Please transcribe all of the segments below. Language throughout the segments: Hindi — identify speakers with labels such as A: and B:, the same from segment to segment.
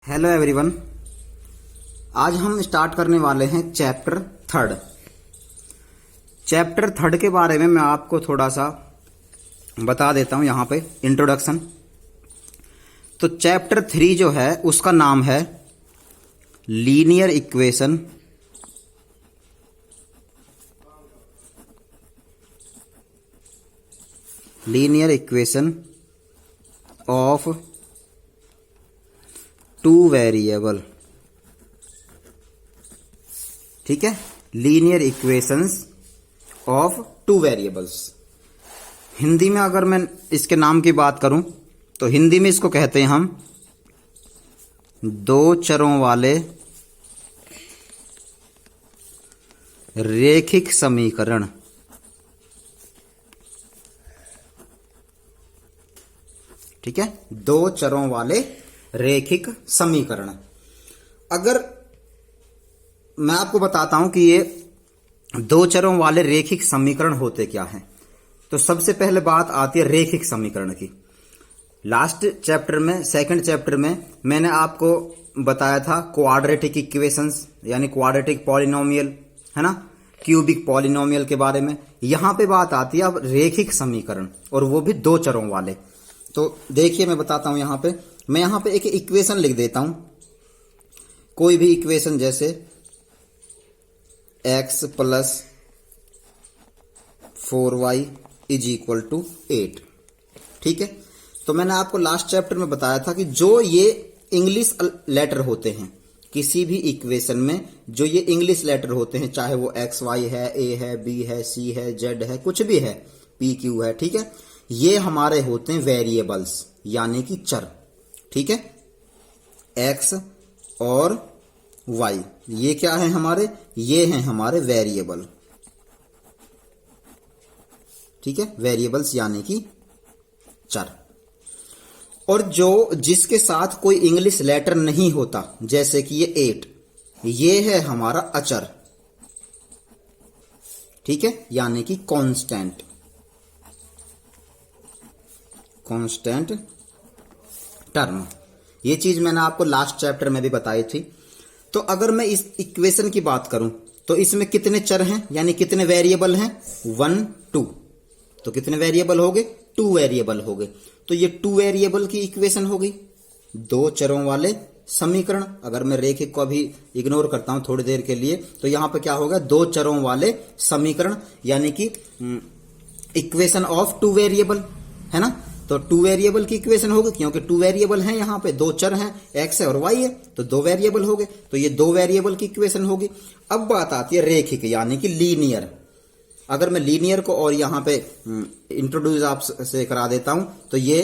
A: Hello everyone. आज हम स्टार्ट करने वाले हैं चैप्टर थर्ड। चैप्टर थर्ड के बारे में मैं आपको थोड़ा सा बता देता हूं यहां पे इंट्रोडक्शन। तो चैप्टर थ्री जो है उसका नाम है linear equation of two variable. ठीक है, linear equations of two variables. Hindi में अगर मैं इसके नाम की बात करूं तो हिंदी में इसको कहते हैं हम दो चरों वाले रेखिक समीकरण। ठीक है, दो चरों वाले रेखिक समीकरण। अगर मैं आपको बताता हूं कि ये दो चरों वाले रेखिक समीकरण होते क्या हैं, तो सबसे पहले बात आती है रेखिक समीकरण की। लास्ट चैप्टर में, सेकंड चैप्टर में मैंने आपको बताया था क्वाड्रेटिक इक्वेशंस यानी क्वाड्रेटिक पॉलिनोमियल, है ना, क्यूबिक पॉलिनोमियल के बारे में। यहां पे बात आती है अब रेखिक समीकरण, और वो भी दो चरों वाले। तो देखिए मैं बताता हूं मैं यहां पे एक इक्वेशन लिख देता हूं, कोई भी इक्वेशन, जैसे x plus 4y is equal to 8। ठीक है, तो मैंने आपको लास्ट चैप्टर में बताया था कि जो ये इंग्लिश लेटर होते हैं किसी भी इक्वेशन में, जो ये इंग्लिश लेटर होते हैं, चाहे वो x y है, a है, b है, c है, z है, कुछ भी है, p q है, ठीक है, ये हमारे होते हैं वेरिएबल्स यानी कि चर। ठीक है, x और y ये क्या है हमारे, ये हैं हमारे वेरिएबल। ठीक है, वेरिएबल्स यानी कि चर। और जिसके साथ कोई इंग्लिश लेटर नहीं होता, जैसे कि ये 8, ये है हमारा अचर। ठीक है, यानी कि कांस्टेंट टर्म। ये चीज मैंने आपको लास्ट चैप्टर में भी बताई थी। तो अगर मैं इस इक्वेशन की बात करूं तो इसमें कितने चर हैं यानी कितने वेरिएबल हैं, 1 2। तो कितने वेरिएबल हो गए, 2 वेरिएबल हो गए। तो ये 2 वेरिएबल की इक्वेशन हो गई, दो चरों वाले समीकरण। अगर मैं रेखिक को अभी इग्नोर करता हूं थोड़ी देर के लिए, तो यहां पे क्या होगा, दो चरों वाले समीकरण यानी कि इक्वेशन ऑफ 2 वेरिएबल, है ना। तो 2 वेरिएबल की इक्वेशन होगी, क्योंकि 2 वेरिएबल हैं, यहां पे दो चर हैं, x है और y है, तो 2 वेरिएबल हो गए। तो ये 2 वेरिएबल की इक्वेशन होगी। अब बात आती है रेखिक यानी कि लीनियर। अगर मैं लीनियर को और यहां पे इंट्रोड्यूस आपसे करा देता हूं तो ये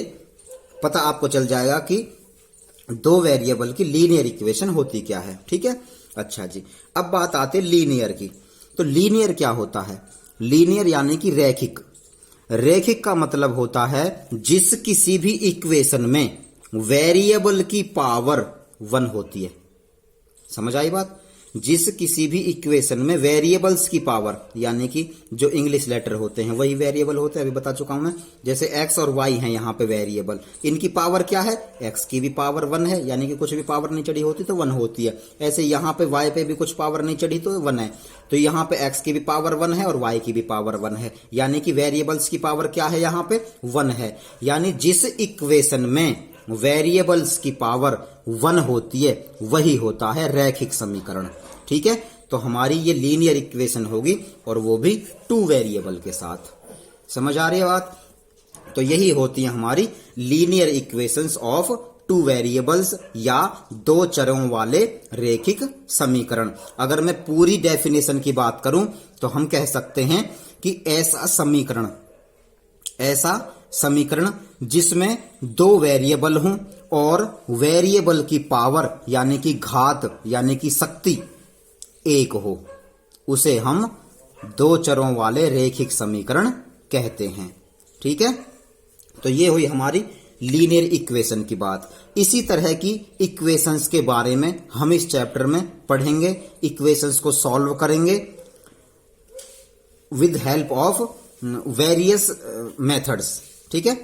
A: पता आपको चल जाएगा कि 2 वेरिएबल की लीनियर इक्वेशन होती क्या है। ठीक है, अच्छा जी, अब बात आती है लीनियर की। तो लीनियर क्या होता है, लीनियर यानी कि रेखिक। रेखिक का मतलब होता है जिस किसी भी इक्वेशन में वेरिएबल की पावर 1 होती है। समझ आई बात, जिस किसी भी इक्वेशन में वेरिएबल्स की पावर यानी कि जो इंग्लिश लेटर होते हैं वही वेरिएबल होते हैं, अभी बता चुका हूं मैं। जैसे x और y हैं यहां पे वेरिएबल, इनकी पावर क्या है, x की भी पावर 1 है यानी कि कुछ भी पावर नहीं चढ़ी होती तो 1 होती है। ऐसे यहां पे y पे भी कुछ पावर नहीं चढ़ी तो 1 है। तो यहां पे x की भी पावर 1 है और y की भी पावर 1 है, यानी कि वेरिएबल्स की पावर क्या है, यहां पे 1 है। यानी जिस इक्वेशन में वेरिएबल्स की पावर 1 होती है वही होता है रैखिक समीकरण। ठीक है, तो हमारी ये लीनियर इक्वेशन होगी और वो भी 2 वेरिएबल के साथ। समझ आ रही है बात। तो यही होती है हमारी लीनियर इक्वेशंस ऑफ 2 वेरिएबल्स या दो चरों वाले रेखिक समीकरण। अगर मैं पूरी डेफिनेशन की बात करूं तो हम कह सकते हैं कि ऐसा समीकरण जिसमें 2 वेरिएबल हों और वेरिएबल की पावर यानी कि घात यानी कि शक्ति 1 हो, उसे हम दो चरों वाले रेखिक समीकरण कहते हैं। ठीक है, तो ये हुई हमारी लीनियर इक्वेशन की बात। इसी तरह की इक्वेशंस के बारे में हम इस चैप्टर में पढ़ेंगे, इक्वेशंस को सॉल्व करेंगे with help of various methods. ठीक है,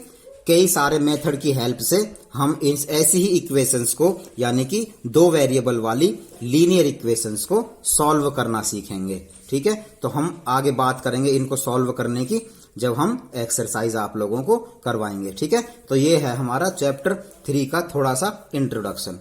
A: कई सारे मेथड की हेल्प से हम इस ऐसी ही इक्वेशंस को यानी कि 2 वेरिएबल वाली लीनियर इक्वेशंस को सॉल्व करना सीखेंगे। ठीक है, तो हम आगे बात करेंगे इनको सॉल्व करने की जब हम एक्सरसाइज आप लोगों को करवाएंगे। ठीक है, तो ये है हमारा चैप्टर 3 का थोड़ा सा इंट्रोडक्शन।